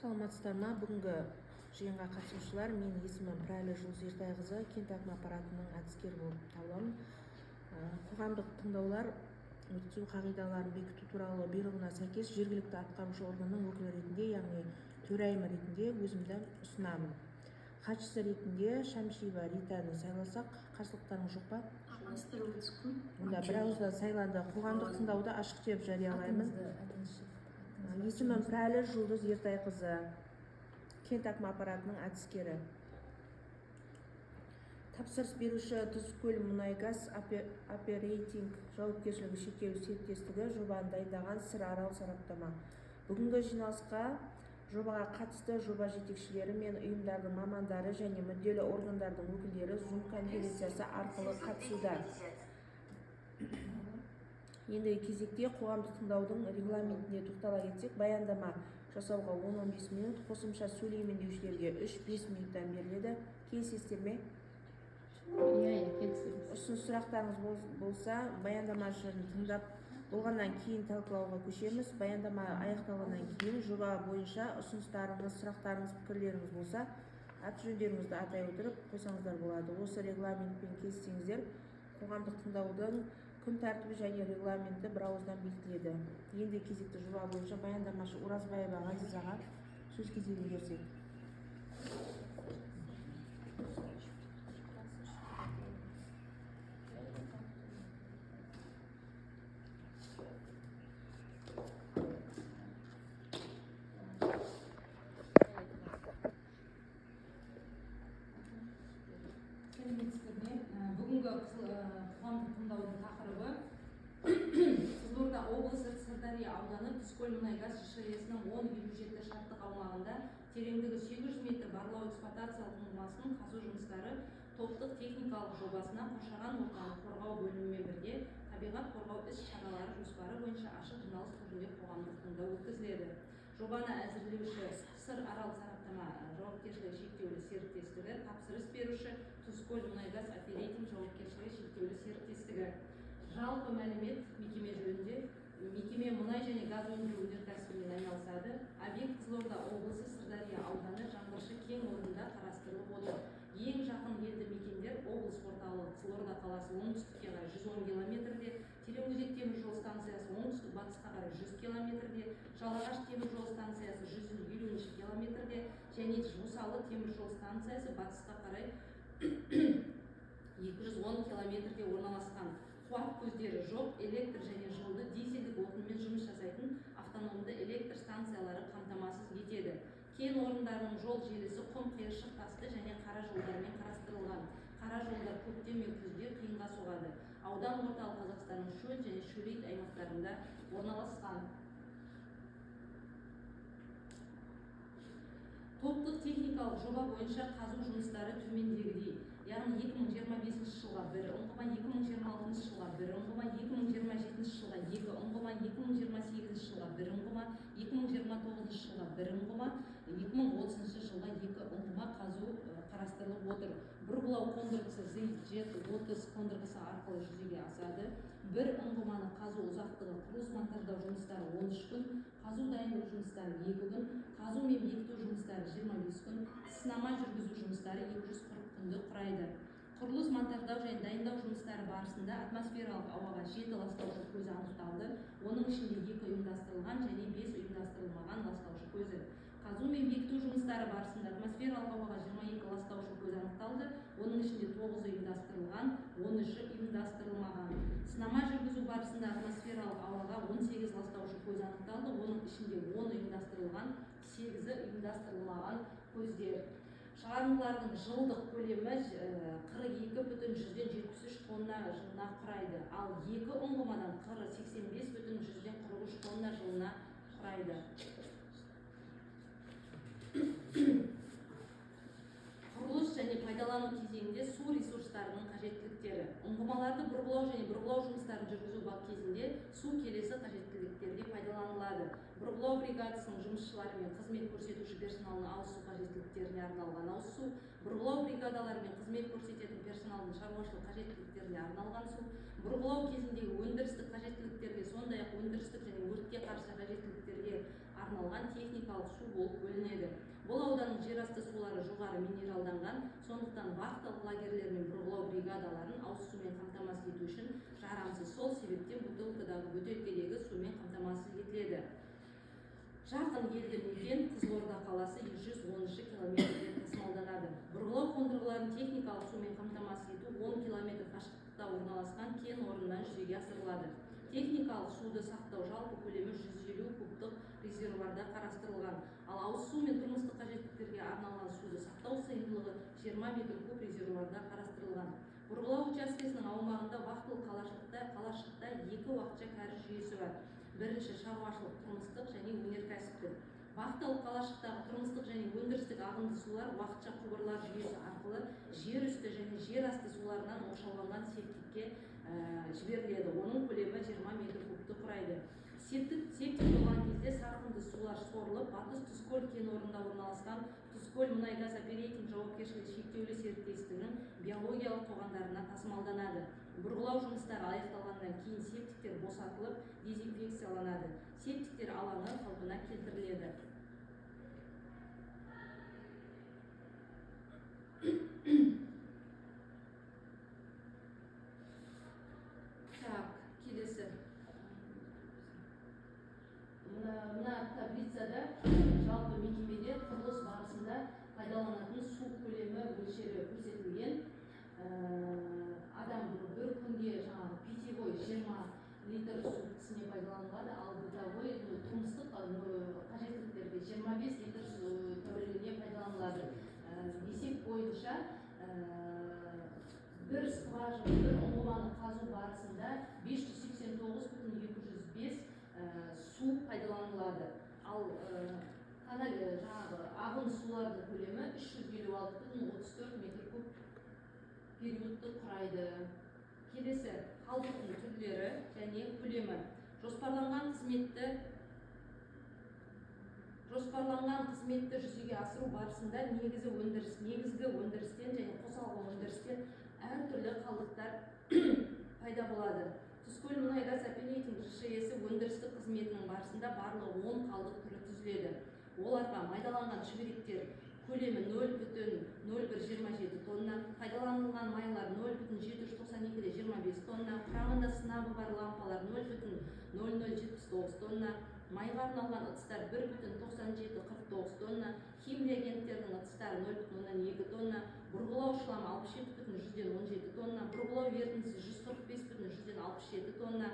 Саламатсыздар ма? Бүгінгі жиынға қатысушылар, менің есімім Пірәлі Жұлдыз Ертайқызы, кент әкім аппаратының әдіскері болып табыламын. Қоғамдық тыңдаулар өткізу қағидаларын бекіту туралы бұйрығына сәйкес жергілікті атқарушы органның өкілі ретінде, яғни төрайымы ретінде өзімді ұсынамын. Хатшысы ретінде Шамшиева Ританы сайласақ, қарсылықтарыңыз жоқ па? Онда бір ауыздан сайланды. Қоғамдық тыңдауды ашық деп жариялаймын. Есімім Пірәлі Жұлдыз Ертайқызы, кент әкім аппаратының әдіскері. Тапсырыс беруші Тұзкөл мұнай-газ оперейтинг жауапкершілігі шектеулі серіктестігі жобаны дайындаған Сыр Арал сараптама. Бүгінгі жиналысқа жобаға қатысты жоба жетекшілері мен ұйымдардың мамандары және мүдделі органдардың өкілдері Zoom конференциясы арқылы қатысуда. Ендігі кезекте қоғамдық тыңдаудың регламентіне тоқтала кетсек, баяндама жасауға 10-15 минут, қосымша сөйлеймін деушілерге 3-5 минуттан беріледі. Келісесіздер ме? Ұсыныс сұрақтарыңыз болса, баяндамашыны тыңдап болғаннан кейін талқылауға көшеміз. Баяндама аяқталғаннан кейін жоба бойынша ұсыныстарыңыз, сұрақтарыңыз, пікірлеріңіз болса, аты-жөндеріңізді атай отырып қойсаңыздар болады. Осы регламентпен келіссеңіздер, қоғамдық тыңдаудың күн тәртібі және регламенті бір ауыздан бекітіледі. Енді кезекті жоба бойынша баяндамашы Оразбаева Ғазизаға сөз кезегін берсек. Бүгінгі қоғамдық тыңдаудың тақырыбы Қызылорда облысы Сырдария ауданы Тұзкөл мұнай-газ ЖШС-ның 10-57 шарттық аумағында тереңдігі 800 метр барлау эксплуатациялық ұңғымасының қазу жұмыстары топтық техникалық жобасына қоршаған ортаны қорғау бөлімімен бірге табиғат қорғау іс-шаралары жоспары бойынша ашық жиналыс түрінде қоғамдық тыңдау өткізіледі. Жобаны әзірлеуші Сыр Арал сараптама жауапкершілігі шектеулі серіктестігі, тапсырыс беруші Тұзкөл мұнай-газ оперейтинг жауапкершілігі шектеулі серіктестігі. Жалпы мәлімет мекеме жөнінде. Мекеме мұнай және газ өндіру өнеркәсібімен айналысады. Объект Қызылорда облысы Сырдария ауданы Жаңбыршы кен орнында қарастырылып отыр. Ең жақын елді мекендер облыс орталығы Қызылорда қаласы оңтүстікке қарай 110 километрде, Тереңөзек темір жол станциясы оңтүстік батысқа қарай 100 километрде, Жалағаш темір жол станциясы 150 километрде және Жусалы темір жол станциясы батысқа қарай 210 километрде орналасқан. Қуат көздері жоқ, электр және жылуды дизельдік отынмен жұмыс жасайтын автономды электр станциялары қамтамасыз етеді. Кен орындарының жол желісі құм қиыршық тасты және қара жолдармен қарастырылған. Қара жолдар көктем мен күзде қиынға соғады. Аудан орталық Қазақстанның шөл және шөлейт аймақтарында орналасқан. Топтық техникалық жоба бойынша қазу жұмыстары төмендегідей. Яғни 2025 жылға бір ұңғыма, 2026 жылға бір ұңғыма, 2027 жылға екі ұңғыма, 2028 жылға бір ұңғыма, 2029 жылға бір ұңғыма, 2030 жылға екі ұңғыма қазу қарастырылып отыр. Бұрғылау қондырғысы Z-30 қондырғысы арқылы жүзеге асады. Бір ұңғыманы қазу ұзақтығы құрылыс монтаждау жұмыстары 13 күн, қазу дайындық жұмыстары 2 күн, қазу мен бекіту жұмыстары 25 күн, сынама жүргізу жұмыстары 240 күнді құрайды. Құрылыс монтаждау және дайындау жұмыстары барысында атмосфералық ауаға 7 ластаушы көзі анықталды. Оның ішінде 2 ұйымдастырылған және 5 ұйымдастырылмаған ластаушы көзі. Қазу мен бекіту жұмыстары барысында атмосфералық ауаға 22 ластаушы көзі анықталды. Оның ішінде 9 ұйымдастырылған, 13 ұйымдастырылмаған. Сынама жүргізу барысында атмосфералық ауаға 18 ластаушы көзі анықталды. Оның ішінде 10 ұйымдастырылған, 8 ұйымдастырылмаған көздер. Шығарындылардың жылдық көлемі 42,173 тонна жылына құрайды, ал 2 ұңғымадан 85,143 тонна жылына құрайды. Құрылыс және пайдалану кезеңінде су ресурстарының қажеттіліктері. Ұңғымаларды бұрғылау және бұрғылау жұмыстарын жүргізу кезінде су келесі қажеттіліктерге пайдаланылады. Бұрғылау бригадасының жұмысшылары мен қызмет көрсетуші персоналының ауызсу қажеттіліктеріне арналған ауызсу, бұрғылау бригадалары мен қызмет көрсететін персоналдың шаруашылық қажеттіліктеріне арналған су, бұрғылау кезіндегі өндірістік қажеттіліктерге, сондай-ақ өндірістік және өртке қарсы қажеттіліктерге арналған тартылған техникалық су болып бөлінеді. Бұл ауданның жерасты сулары жоғары минералданған, сондықтан вахталық лагерлер мен бұрғылау бригадаларын ауыз сумен қамтамасыз ету үшін жарамсыз. Сол себептен бөтелкедегі сумен қамтамасыз етіледі. Жақын елді мекен Қызылорда қаласы 113 километрден тасымалданады. Бұрғылау қондырғыларын техникалық сумен қамтамасыз ету 10 километр қашықтықта орналасқан кен орнынан жүзеге асырылады. Техникалық суды сақтау жалпы көлемі 150 кубтық резервуарда қарастырылған, ал ауыз су мен тұрмыстық қажеттіліктерге арналған суды сақтау сыйымдылығы 20 метр куб резервуарда қарастырылған. Бұрғылау учаскесінің аумағында вахталық қалашықта 2 уақытша кәріз жүйесі бар. Бірінші шаруашылық, тұрмыстық және өнеркәсіптік. Вахталық қалашықтағы тұрмыстық және өндірістік ағынды сулар уақытша құбырлар жүйесі арқылы жер үсті және жер асты суларынан оқшауланған септикке жіберіледі. Оның көлемі 20 метр кубты құрайды. Септик болған кезде сарқынды сулар сорылып, Батыс Тұзкөл кен орнында орналасқан Тұзкөл мұнай-газ оперейтинг жауапкершілігі шектеулі серіктестігінің биологиялық тоғандарына тасымалданады. Бұрғылау жұмыстары аяқталғаннан кейін септиктер босатылып, дезинфекцияланады. Септиктер алаңы қалпына келтіріледі. Келесі. Мына таблицада жалпы мекемеде құрылыс барысында пайдаланатын су көлемі мөлшері көрсетілген. Адам бір күнге питьевой 20 литр су кісіне пайдаланылады, ал бытовой тұрмыстық қажеттіліктерге 25 литр тәулігіне пайдаланылады. Есеп бойынша бір скважина, бір ұңғыманы қазу барысында 589,205 су пайдаланылады. Ал ағын сулардың көлемі 356,34 метр куб периодты құрайды. Келесі қалдықтың түрлері және көлемі. Жоспарланған қызметті жүзеге асыру барысында негізгі өндірістен және қосалқы өндірістен әртүрлі қалдықтар пайда болады. Тұзкөл мұнай-газ оперейтинг ЖШС өндірістік қызметінің барысында барлығы 10 қалдық түрі түзіледі. Оларға майдаланған шүберектер көлемі 0,0127 тонна, пайдаланылған майлар 0,792-25 тонна, құрамында сынабы бар лампалар 0,0079 тонна, майға арналған ыдыстар 1,9749 тонна, хим реагенттердің ыдыстары 0,02 тонна, бұрғылау шламы 67,117 тонна, бұрғылау ерітіндісі 145,167 тонна,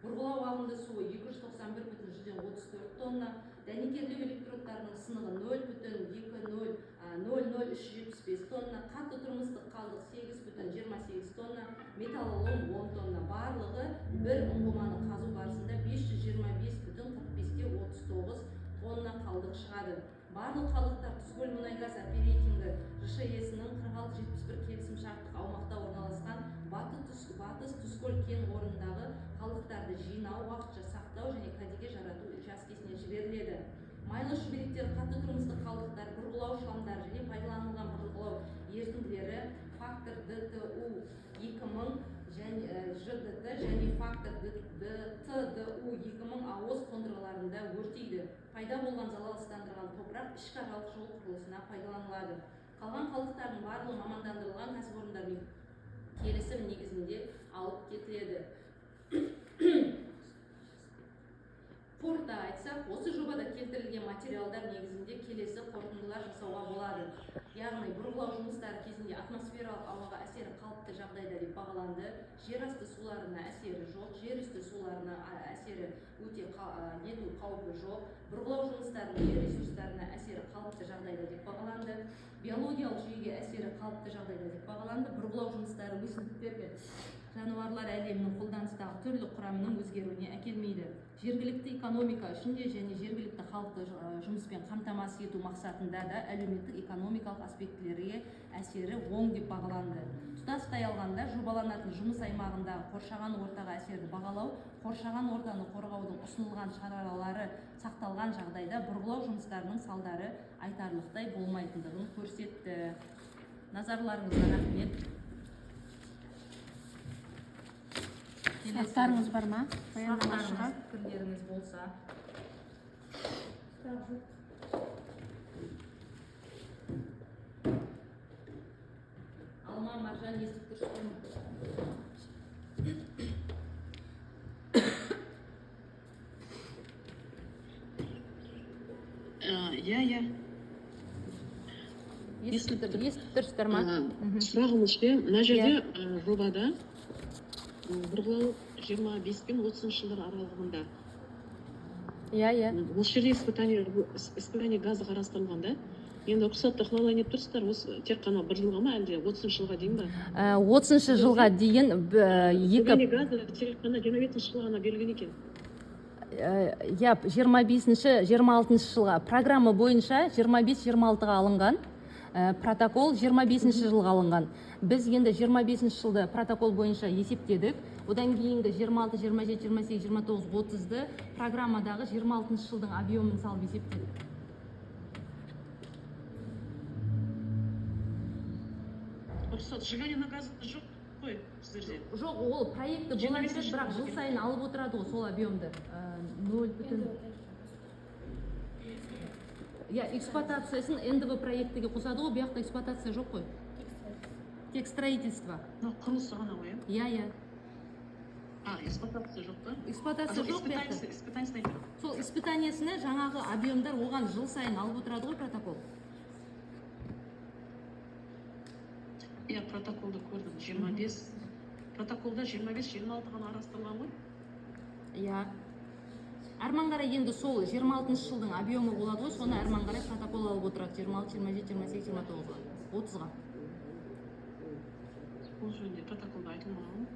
бұрғылау ағынды суы 291,134 тонна, дәнекерлеу электродтарының сынығы 0,2000375 тонна, қатты тұрмыстық қалдық 8,28 тонна, металлолом 10 тонна. Барлығы бір ұңғыманы қазу барысында 525,45-39 тонна қалдық шығады. Барлық қалдықтар Тұзкөл мұнай-газ оперейтингі ЖШС-ның 4671 келісімшарттық аумақта орналасқан Батыс Тұзкөл кен орнындағы қалдықтарды жинау, уақытша сақтау және кәдеге жарату учаскесіне жіберіледі. Майлы шүберектер, қатты тұрмыстық қалдықтар, бұрғылау шламдары және пайдаланылған бұрғылау ерітінділері фактор ДТУ 2000 ЖДТ және фактор ТДУ 2000 ауыз қондырғыларында өртейді. Пайда болған залалсыздандырған топырақ ішкі аралық жол құрылысына пайдаланылады. Қалған қалдықтардың барлығы мамандандырылған кәсіпорындармен келісім негізінде алып кетіледі. Қорыта айтсақ, осы жобада келтірілген материалдар негізінде келесі қорытындылар жасауға болады. Яғни бұрғылау жұмыстары кезінде атмосфералық ауаға әсері қалыпты жағдайда деп бағаланды. Жер асты суларына әсері жоқ, жер үсті суларына әсері өте ету қаупі жоқ. Бұрғылау жұмыстарының жер ресурстарына әсері қалыпты жағдайда деп бағаланды. Биологиялық жүйеге әсері қалыпты жағдайда деп бағаланды. Бұрғылау жұмыстары өсімдіктер мен жануарлар әлемінің қолданыстағы түрлі құрамының өзгеруіне әкелмейді. Жергілікті экономика үшінде және жергілікті халықты жұмыспен қамтамасыз ету мақсатында да әлеуметтік экономикалық аспектілерге әсері оң деп бағаланды. Тұтастай алғанда жобаланатын жұмыс аймағындағы қоршаған ортаға әсерді бағалау, қоршаған ортаны қорғаудың ұсынылған шаралары сақталған жағдайда бұрғылау жұмыстарының салдары айтарлықтай болмайтындығын көрсетті. Назарларыңызға рахмет. Сұрақтарыңыз бар ма? Сұрақтарыңыз, пікірлеріңіз болса. Маржан естіп тұрсың. иә Естіп тұрсыздар ма? сұрағымыз ше мына жерде жобада бұрғылау 25 пен 30 жылдар аралығында Иә. осы жерде испытание газы қарастырылған да. Енді рұқсатты қалай не тұрсыздар, осы тек қана бір жылға ма әлде 30 жылға дейін ба? 30 жылға дейін Испытание газы тек қана 25 жылға ғана берілген екен. Иә, 25-26 жылға программа бойынша 25-26-ға алынған, протокол 25 жылға алынған. Біз енді 25 жылды протокол бойынша есептедік. Одан кейінгі 26, 27, 28, 29, 30-ды программадағы 26 жылдың объемын салып есептедік. Рұқсат сжигание на газы жоқ қой сіздерде? Жоқ, ол проекті бола береді, бірақ жыл сайын алып отырады ғой сол объемды. 0 бүтін. Иә, эксплуатациясын НДВ проектіге қосады ғой, бұяқта эксплуатация жоқ қой. Тек строительство. Құрылысы ғана ғой, Иә. Эксплуатация жоқ па? Эксплуатация жоқ бұяқта. Испытание Сол испытаниясына жаңағы объемдар оған жыл сайын алып отырады ғой протокол. Иә, протоколды көрдім, 25. Протоколда 25-26 ғана арастырылған ғой? Иә. Әрман қарай енді сол 26 жылдың объемы болады ғой, соны әрман қарай протокол алып отырады 26, 27, 28, 29-ға, 30-ға. Ол жөнінде протоколда айтылмаған.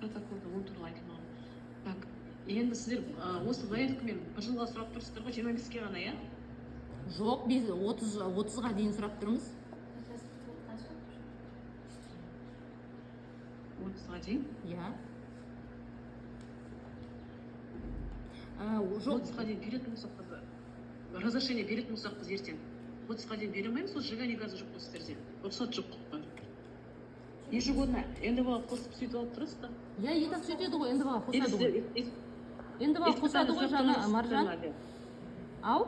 Протоколда ол туралы айтылмаған. Так, енді сіздер осы заявкамен бір жылға сұрап тұрсыздар ғой, 25-ке ғана, иә? Жоқ, біз 30-ға дейін сұрап тұрмыз. 30-ға дейін? Иә. 30-ға дейін беретін болсақ біз, разрешение беретін болсақ біз ертең. 30-ға дейін бере алмаймыз, сол сжигание газы жоқ қой сіздерде. Рұқсат жоқ қой. Ежегодно НДВ-ға қосып сөйтіп алып тұрасыз да? Иә, етак сөйтеді ғой, НДВ-ға қосады ғой. НДВ-ға қосады ғой жаңа Маржан. Ау?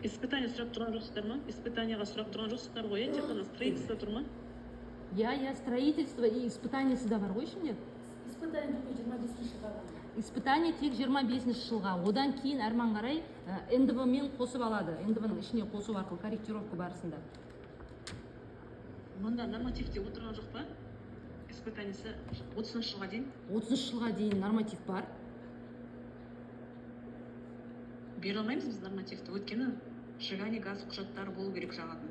Испытание сұрап тұрған жоқсыздар ма? Испытанияға сұрап тұрған жоқсыздар ғой, тек қана строительство тұр ма? Иә, строительство и испытаниясы да бар ғой ішінде. Испытание только 25 жылға. Испытание тек 25 жылға. Одан кейін әрман қарай НДВ-мен қосып алады. НДВ-ның ішіне қосу арқылы корректировка барысында. Мұнда нормативте отырған жоқ па? Испытаниясы 30 жылға дейін? 30 жылға дейін норматив бар. Бере алмаймыз біз нормативті, өйткені сжигание газ құжаттары болу керек жағатын.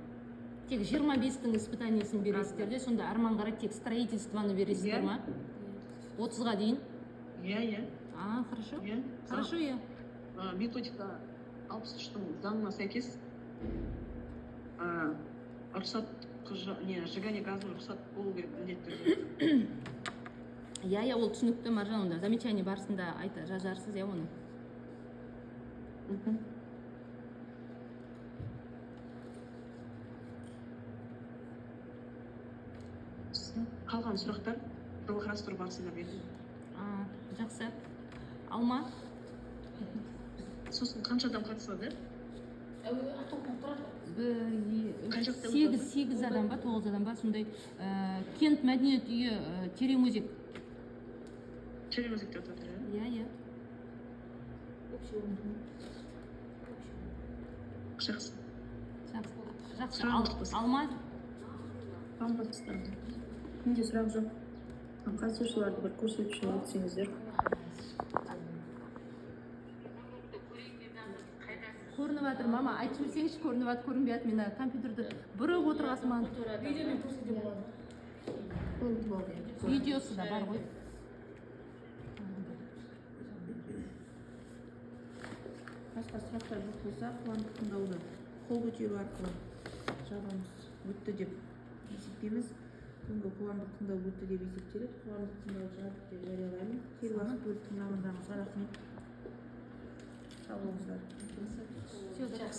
Тек 25-тің испытаниясын бересіздер де, сонда әрман қарай тек строительствоны бересіздер ма? 30-ға дейін? Иә. Хорошо. Иә. Хорошо, иә. Методика 63-тің заңына сәйкес рұқсат сжигание газын рұқсат болу керек міндетті. Иә, ол түсінікті Маржан, онда замечание барысында жазарсыз, иә оны. Қалған сұрақтар жол қарастыру барысында берді. Жақсы. Алма? Сосын қанша адам қатысады? Сегіз адам ба, 9 адам ба, сондай кент мәдениет үйі Теремузик. Теремузикте отыр, иә? Жақсы. Алма? Менде сұрақ жоқ. Қатысушыларды бір көрсетіп үшін өтсеңіздер. Көрініп жатыр, мама, айтып жіберсеңізші, көрініп жатыр, көрінбей жатыр, мен компьютерді бұрып отырғасым ан. Видеомен көрсете болады. Видеосы да бар ғой. Басқа сұрақтар жоқ болса, қуандық тыңдауды қол көтеру арқылы жабамыз өтті деп есептейміз. Бүгінгі қуандық тыңдау өтті деп есептеледі. Қуандық тыңдау жабық деп жариялаймын. Кел уақыт бөліп тыңдағандарыңызға рахмет. Сау болыңыздар.